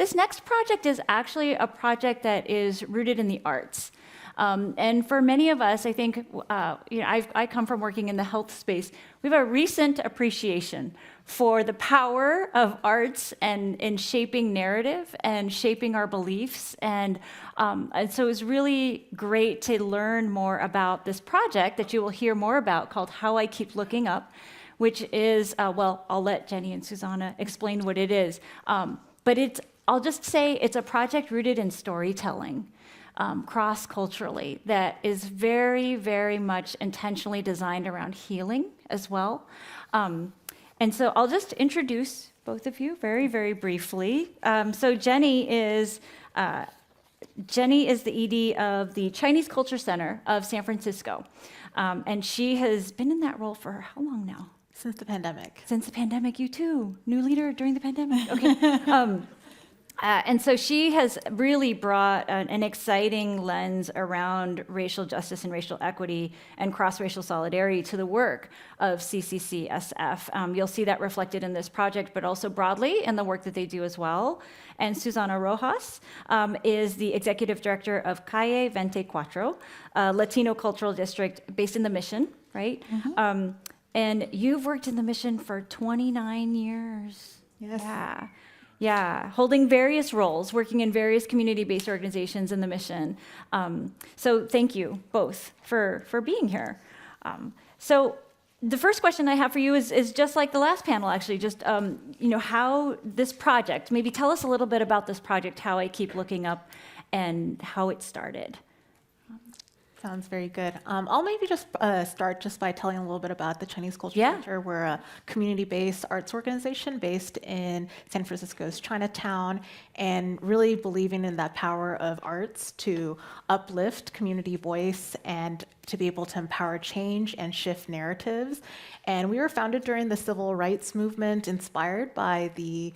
this next project is actually a project that is rooted in the arts. And for many of us, I think, I come from working in the health space. We have a recent appreciation for the power of arts and in shaping narrative and shaping our beliefs. And so it was really great to learn more about this project that you will hear more about called How I Keep Looking Up, which is, I'll let Jenny and Susanna explain what it is. But I'll just say it's a project rooted in storytelling. Cross-culturally, that is very, very much intentionally designed around healing as well. And so I'll just introduce both of you very, very briefly. So Jenny is the ED of the Chinese Culture Center of San Francisco. And she has been in that role for how long now? Since the pandemic. Since the pandemic, you too. New leader during the pandemic. Okay. And so she has really brought an exciting lens around racial justice and racial equity and cross-racial solidarity to the work of CCCSF. You'll see that reflected in this project, but also broadly in the work that they do as well. And Susana Rojas is the executive director of Calle 24, a Latino cultural district based in the Mission, right? Mm-hmm. And you've worked in the Mission for 29 years. Yes. Yeah, holding various roles, working in various community-based organizations in the Mission. So thank you both for being here. So the first question I have for you is just like the last panel, actually, just how this project, maybe tell us a little bit about this project, How I Keep Looking Up, and how it started. Sounds very good. I'll maybe just start just by telling a little bit about the Chinese Culture Center. We're a community-based arts organization based in San Francisco's Chinatown, and really believing in that power of arts to uplift community voice and to be able to empower change and shift narratives. And we were founded during the civil rights movement, inspired by the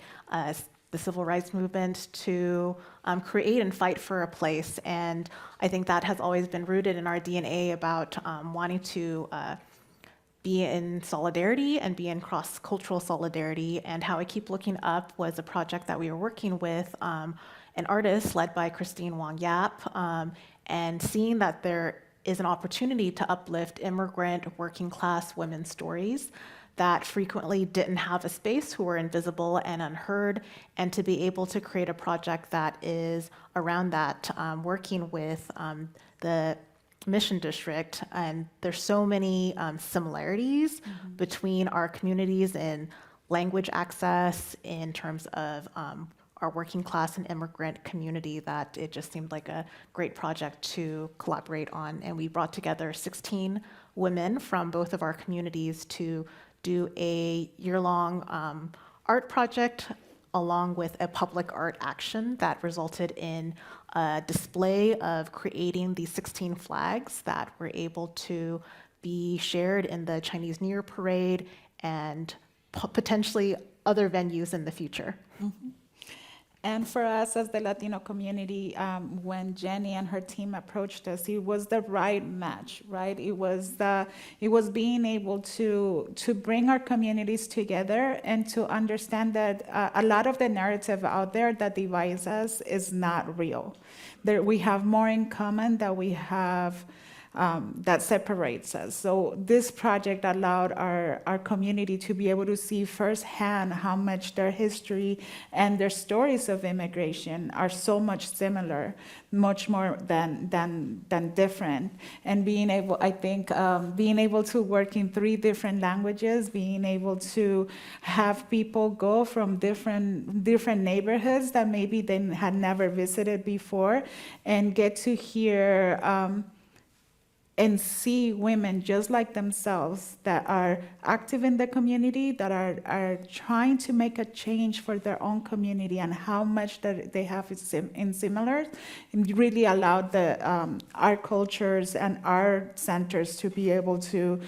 civil rights movement to create and fight for a place. And I think that has always been rooted in our DNA about wanting to be in solidarity and be in cross-cultural solidarity. And How I Keep Looking Up was a project that we were working with an artist led by Christine Wong Yap, and seeing that there is an opportunity to uplift immigrant working class women's stories that frequently didn't have a space, who were invisible and unheard, and to be able to create a project that is around that, working with the Mission District. And there's so many similarities between our communities in language access, in terms of our working class and immigrant community, that it just seemed like a great project to collaborate on. And we brought together 16 women from both of our communities to do a year-long art project along with a public art action that resulted in a display of creating these 16 flags that were able to be shared in the Chinese New Year parade and potentially other venues in the future. Mm-hmm. And for us as the Latino community, when Jenny and her team approached us, it was the right match, right? It was being able to bring our communities together and to understand that a lot of the narrative out there that divides us is not real. We have more in common than we have that separates us. So this project allowed our community to be able to see firsthand how much their history and their stories of immigration are so much similar, much more than different. And being able to work in 3 different languages, being able to have people go from different neighborhoods that maybe they had never visited before, and get to hear and see women just like themselves that are active in the community, that are trying to make a change for their own community, and how much that they have in similar, and really allowed our cultures and our centers to be able to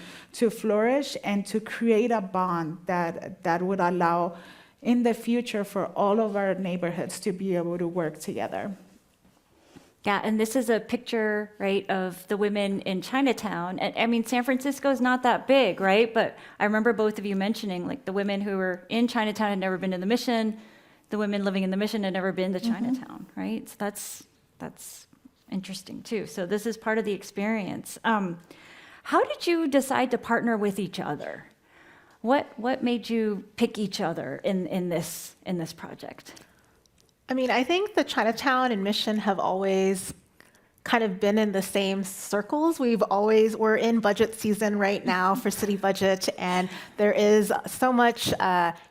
flourish and to create a bond that would allow in the future for all of our neighborhoods to be able to work together. Yeah, and this is a picture, right, of the women in Chinatown. And I mean, San Francisco is not that big, right? But I remember both of you mentioning, like, the women who were in Chinatown had never been to the Mission. the women living in the Mission had never been to Chinatown, right? So that's interesting too. So this is part of the experience. How did you decide to partner with each other? What made you pick each other in this project? I mean, I think the Chinatown and Mission have always kind of been in the same circles. We're in budget season right now for city budget, and there is so much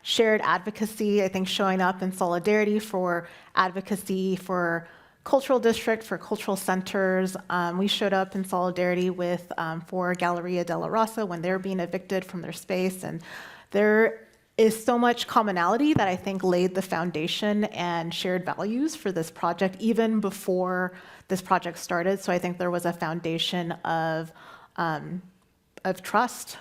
shared advocacy, I think, showing up in solidarity for advocacy for cultural district, for cultural centers. We showed up in solidarity with for Galleria de la Raza when they're being evicted from their space, and there is so much commonality that I think laid the foundation and shared values for this project even before this project started. So I think there was a foundation of trust.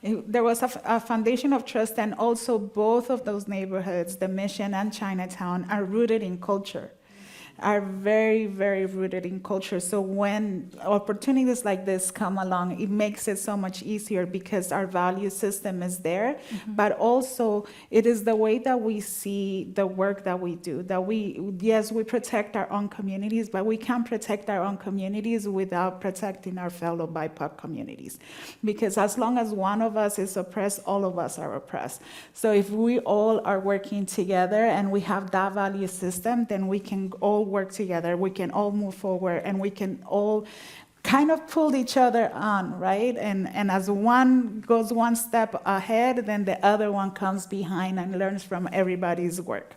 There was a foundation of trust, and also both of those neighborhoods, the Mission and Chinatown, are rooted in culture, are very, very rooted in culture. So when opportunities like this come along, it makes it so much easier because our value system is there, but also it is the way that we see the work that we do, that yes, we protect our own communities, but we can't protect our own communities without protecting our fellow BIPOC communities. Because as long as one of us is oppressed, all of us are oppressed. So if we all are working together and we have that value system, then we can all work together, we can all move forward, and we can all kind of pull each other on, right? And as one goes one step ahead, then the other one comes behind and learns from everybody's work.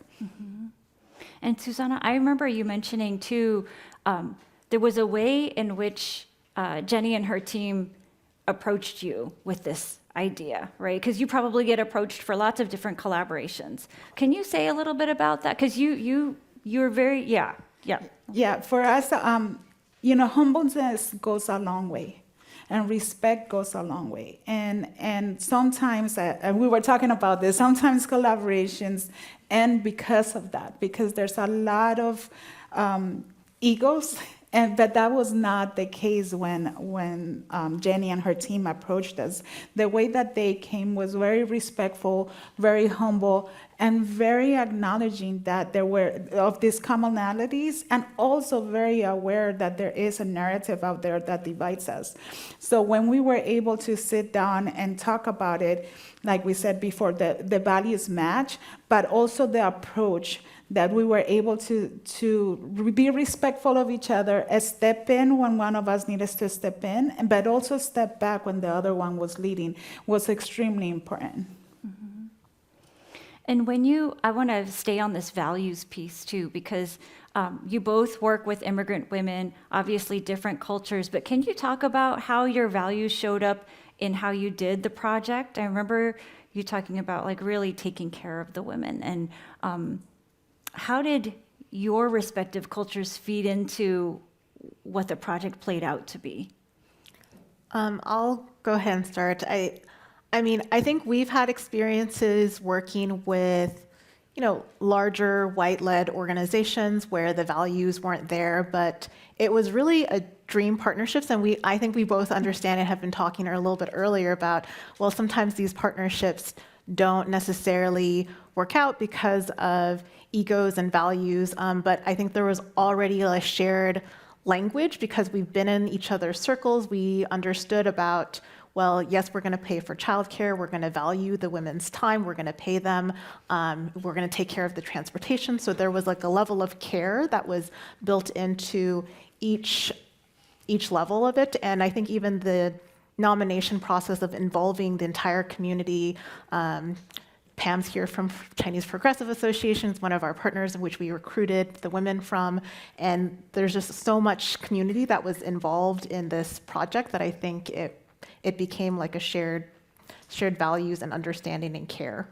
And Susanna, I remember you mentioning too, there was a way in which Jenny and her team approached you with this idea, right? Because you probably get approached for lots of different collaborations. Can you say a little bit about that? Because you're very, yeah. Yeah, for us, humbleness goes a long way, and respect goes a long way. And sometimes, we were talking about this, sometimes collaborations end because of that, because there's a lot of egos. But that was not the case when Jenny and her team approached us. The way that they came was very respectful, very humble, and very acknowledging that there were of these commonalities, and also very aware that there is a narrative out there that divides us. So when we were able to sit down and talk about it, like we said before, the values match, but also the approach, that we were able to be respectful of each other, step in when one of us needed to step in, but also step back when the other one was leading, was extremely important. And I want to stay on this values piece too, because you both work with immigrant women, obviously different cultures, but can you talk about how your values showed up in how you did the project? I remember you talking about like really taking care of the women, and how did your respective cultures feed into what the project played out to be? I'll go ahead and start. I mean, I think we've had experiences working with, larger white-led organizations where the values weren't there, but it was really a dream partnerships. And I think we both understand and have been talking a little bit earlier about, well, sometimes these partnerships don't necessarily work out because of egos and values, but I think there was already a shared language because we've been in each other's circles. We understood about, well, yes, we're going to pay for childcare, we're going to value the women's time, we're going to pay them, we're going to take care of the transportation. So there was like a level of care that was built into each level of it. And I think even the nomination process of involving the entire community, Pam's here from Chinese Progressive Association, one of our partners in which we recruited the women from, and there's just so much community that was involved in this project that I think it became like a shared values and understanding and care.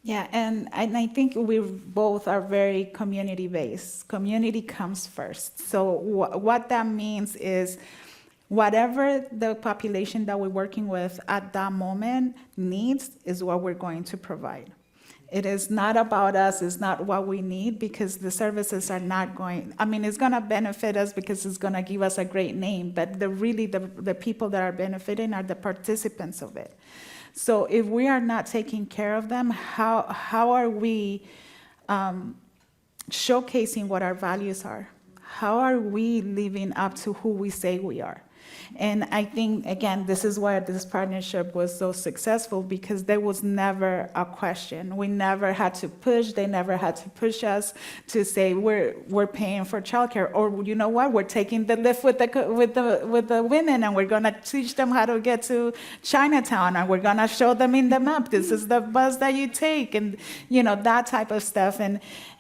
Yeah, and I think we both are very community-based. Community comes first. So what that means is whatever the population that we're working with at that moment needs is what we're going to provide. It is not about us, it's not what we need, because the services are not going, it's gonna benefit us because it's gonna give us a great name, but the people that are benefiting are the participants of it. So if we are not taking care of them, how are we showcasing what our values are. How are we living up to who we say we are? And I think, again, this is why this partnership was so successful, because there was never a question. We never had to push. They never had to push us to say we're paying for childcare, or you know what, we're taking the lift with the women, and we're gonna teach them how to get to Chinatown, and we're gonna show them in the map. This is the bus that you take, and that type of stuff.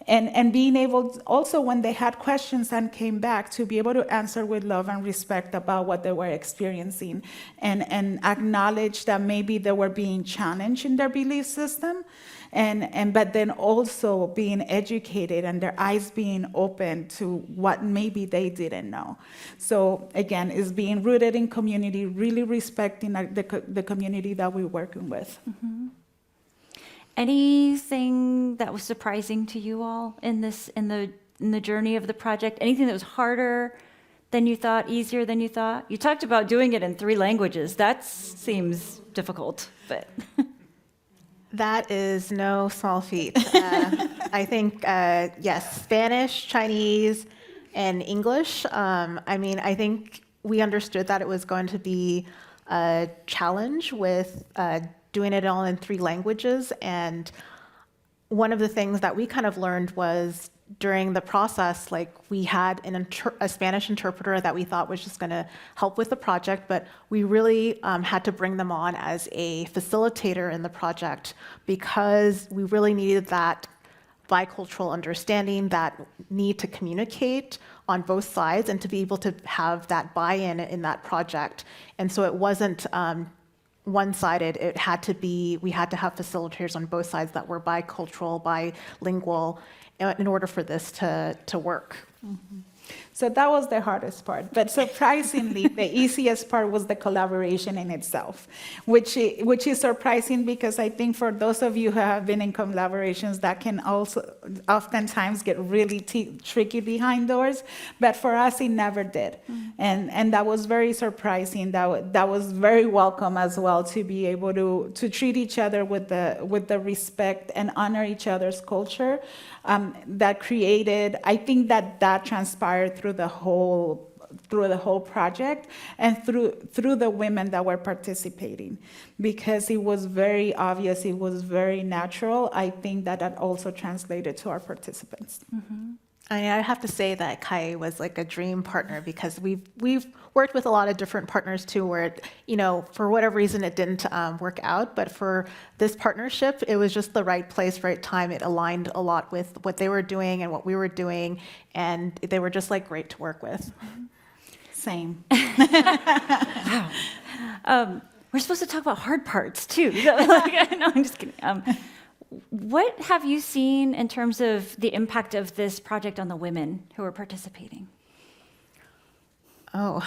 And being able to, also when they had questions and came back, to be able to answer with love and respect about what they were experiencing, and acknowledge that maybe they were being challenged in their belief system, but then also being educated and their eyes being open to what maybe they didn't know. So again, it's being rooted in community, really respecting the community that we're working with. Mm-hmm. Anything that was surprising to you all in the journey of the project? Anything that was harder than you thought, easier than you thought? You talked about doing it in 3 languages. That seems difficult, but That is no small feat. I think, yes, Spanish, Chinese, and English. I think we understood that it was going to be a challenge with doing it all in 3 languages. And one of the things that we kind of learned was during the process, like we had a Spanish interpreter that we thought was just going to help with the project, but we really had to bring them on as a facilitator in the project, because we really needed that bicultural understanding, that need to communicate on both sides, and to be able to have that buy-in in that project. And so it wasn't one-sided. We had to have facilitators on both sides that were bicultural, bilingual, in order for this to work. Mm-hmm. So that was the hardest part. But surprisingly, the easiest part was the collaboration in itself, which is surprising, because I think for those of you who have been in collaborations, that can also oftentimes get really tricky behind doors. But for us, it never did. Mm-hmm. And that was very surprising. That was very welcome as well, to be able to treat each other with the respect and honor each other's culture. That created, I think that transpired through the whole project, and through the women that were participating, because it was very obvious, it was very natural. I think that also translated to our participants. Mm-hmm. I have to say that Calle was like a dream partner, because we've worked with a lot of different partners too, where for whatever reason it didn't work out. But for this partnership, it was just the right place, right time. It aligned a lot with what they were doing and what we were doing, and they were just like great to work with. Same. Wow. We're supposed to talk about hard parts too. No, I'm just kidding. What have you seen in terms of the impact of this project on the women who are participating? Oh,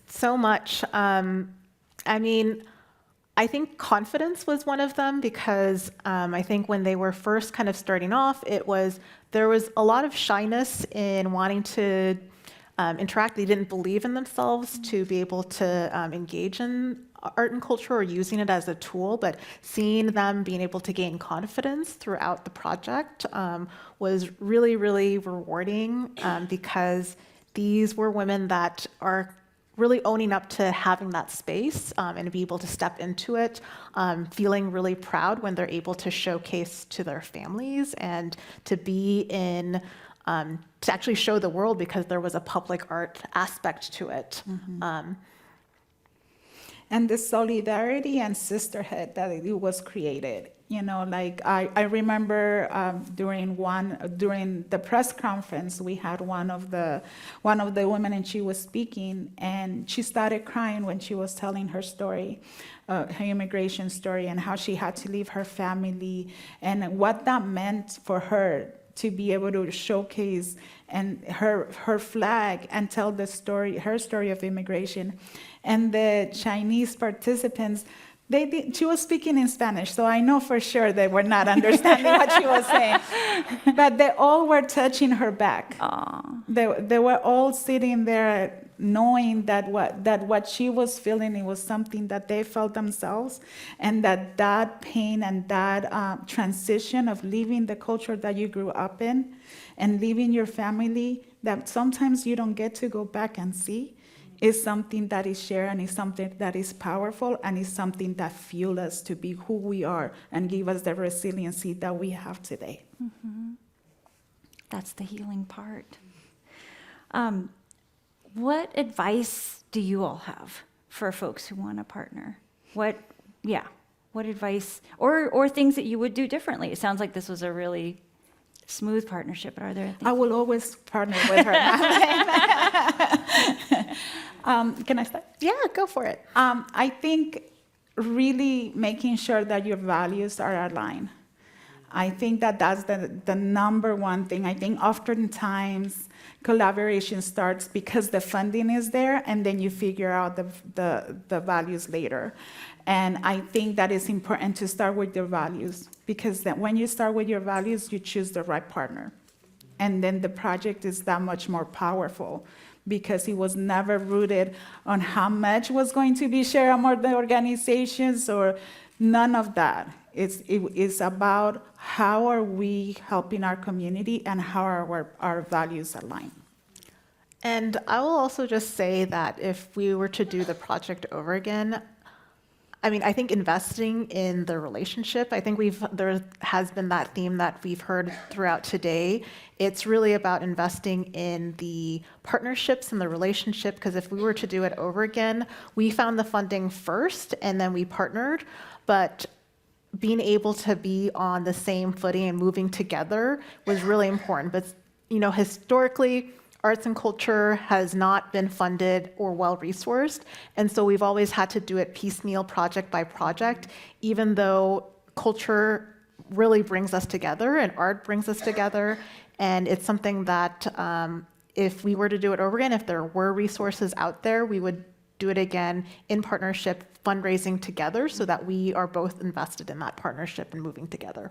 so much. I think confidence was one of them, because I think when they were first kind of starting off, there was a lot of shyness in wanting to interact. They didn't believe in themselves to be able to engage in art and culture, or using it as a tool. But seeing them being able to gain confidence throughout the project was really, really rewarding, because these were women that are really owning up to having that space, and be able to step into it, feeling really proud when they're able to showcase to their families, and to be in to actually show the world, because there was a public art aspect to it. Mm-hmm. And the solidarity and sisterhood that it was created. I remember during the press conference, we had one of the women, and she was speaking, and she started crying when she was telling her story, her immigration story, and how she had to leave her family, and what that meant for her to be able to showcase and her flag and tell her story of immigration. And the Chinese participants, she was speaking in Spanish, so I know for sure they were not understanding what she was saying. But they all were touching her back. Aww. They were all sitting there knowing that what she was feeling, it was something that they felt themselves, and that pain and that transition of leaving the culture that you grew up in and leaving your family that sometimes you don't get to go back and see, is something that is shared and is something that is powerful and is something that fuels us to be who we are and give us the resiliency that we have today. That's the healing part. What advice do you all have for folks who want a partner? What advice, or things that you would do differently? It sounds like this was a really smooth partnership, but are there things? I will always partner with her. Can I start? Yeah, go for it. I think really making sure that your values are aligned. I think that that's the number one thing. I think oftentimes collaboration starts because the funding is there, and then you figure out the values later. And I think that it's important to start with your values, because then when you start with your values, you choose the right partner. And then the project is that much more powerful, because it was never rooted on how much was going to be shared among the organizations or none of that. It's about how are we helping our community and how are our values aligned. And I will also just say that if we were to do the project over again, I mean, I think investing in the relationship, I think there has been that theme that we've heard throughout today. It's really about investing in the partnerships and the relationship, because if we were to do it over again, we found the funding first and then we partnered, but being able to be on the same footing and moving together was really important. But, historically, arts and culture has not been funded or well-resourced, and so we've always had to do it piecemeal, project by project, even though culture really brings us together and art brings us together, and it's something that if we were to do it over again, if there were resources out there, we would do it again in partnership, fundraising together, so that we are both invested in that partnership and moving together.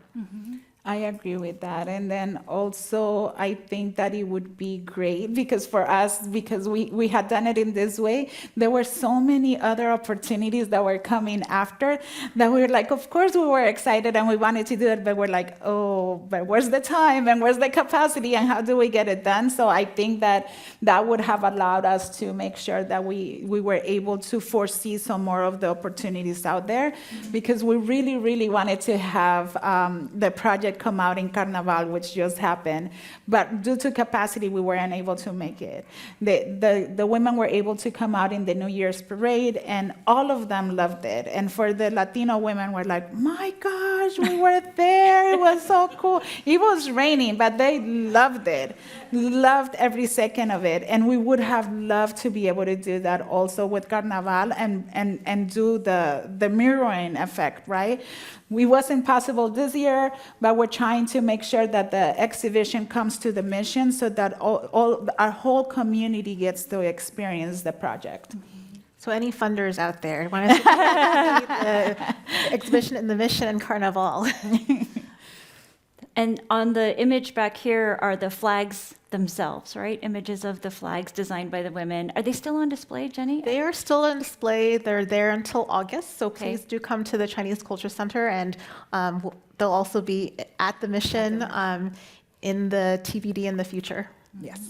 I agree with that. And then also, I think that it would be great because for us, because we had done it in this way, there were so many other opportunities that were coming after that we were like, of course we were excited and we wanted to do it, but we're like, oh, but where's the time and where's the capacity and how do we get it done? So I think that would have allowed us to make sure that we were able to foresee some more of the opportunities out there, because we really, really wanted to have the project come out in Carnaval, which just happened, but due to capacity, we weren't able to make it. The women were able to come out in the New Year's parade, and all of them loved it. And for the Latino women, were like, my gosh, we were there. It was so cool. It was raining, but they loved it, loved every second of it. And we would have loved to be able to do that also with Carnaval and do the mirroring effect, right? It wasn't possible this year, but we're trying to make sure that the exhibition comes to the mission so that all our whole community gets to experience the project. So any funders out there want to see the exhibition in the mission and Carnival? And on the image back here are the flags themselves, right? Images of the flags designed by the women. Are they still on display, Jenny? They are still on display. They're there until August, so Okay. please do come to the Chinese Culture Center, and they'll also be at the mission in the TBD in the future. Yes.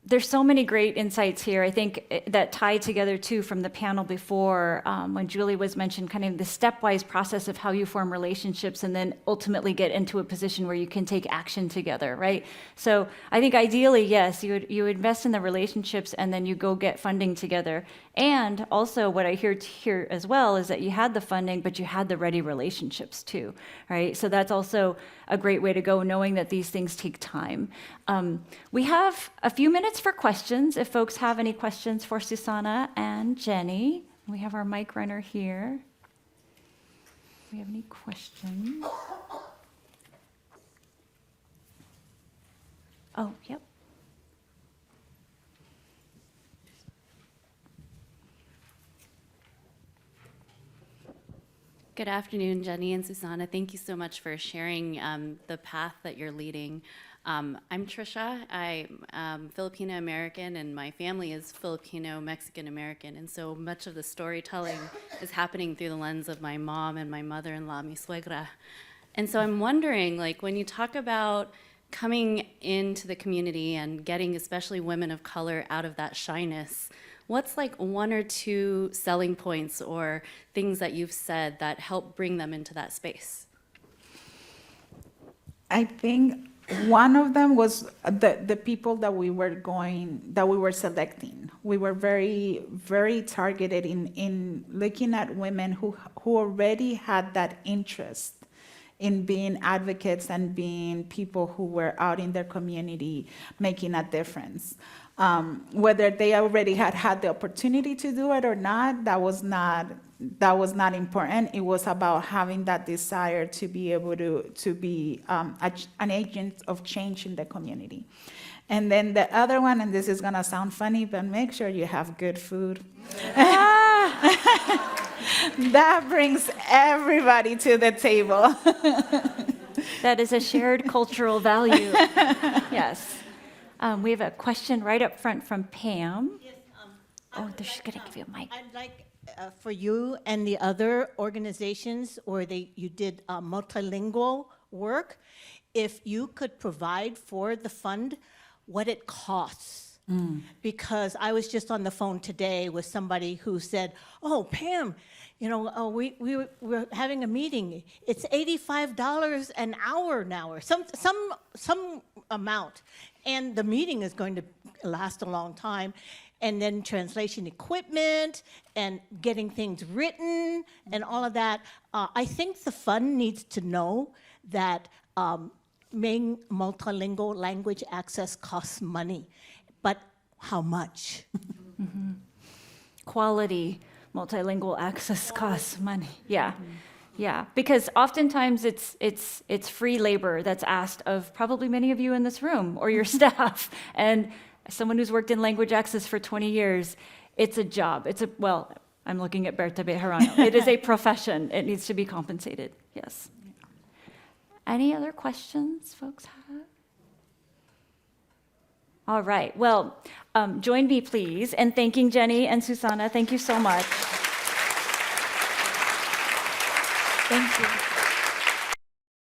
There's so many great insights here, I think, that tie together, too, from the panel before, when Julie was mentioned, kind of the stepwise process of how you form relationships and then ultimately get into a position where you can take action together, right? So I think ideally, yes, you invest in the relationships and then you go get funding together. And also what I hear here as well is that you had the funding, but you had the ready relationships, too, right? So that's also a great way to go, knowing that these things take time. We have a few minutes for questions, if folks have any questions for Susanna and Jenny. We have our mic runner here. Do we have any questions? Oh, yep. Good afternoon, Jenny and Susanna. Thank you so much for sharing the path that you're leading. I'm Trisha. I'm Filipino American, and my family is Filipino Mexican American. And so much of the storytelling is happening through the lens of my mom and my mother-in-law, mi suegra. And so I'm wondering, like, when you talk about coming into the community and getting especially women of color out of that shyness, what's like one or two selling points or things that you've said that help bring them into that space? I think one of them was the people that we were selecting. We were very, very targeted in looking at women who already had that interest in being advocates and being people who were out in their community making a difference. Whether they already had the opportunity to do it or not, that was not important. It was about having that desire to be able to be an agent of change in the community. And then the other one, and this is gonna sound funny, but make sure you have good food. That brings everybody to the table. That is a shared cultural value. Yes. We have a question right up front from Pam. Yes, Oh, they're just gonna give you a mic. I'd like for you and the other organizations, or you did multilingual work, if you could provide for the fund what it costs. Because I was just on the phone today with somebody who said, "Oh, Pam, we're having a meeting. It's $85 an hour now, or some amount, and the meeting is going to last a long time." And then translation equipment and getting things written and all of that. I think the fund needs to know that main multilingual language access costs money, but how much? Quality multilingual access costs money. Yeah. Yeah, because oftentimes it's free labor that's asked of probably many of you in this room or your staff. And someone who's worked in language access for 20 years, it's a job. Well, I'm looking at Berta Bejarano. It is a profession. It needs to be compensated. Yes. Any other questions folks have? All right. Well, join me, please, in thanking Jenny and Susana. Thank you so much. Thank you.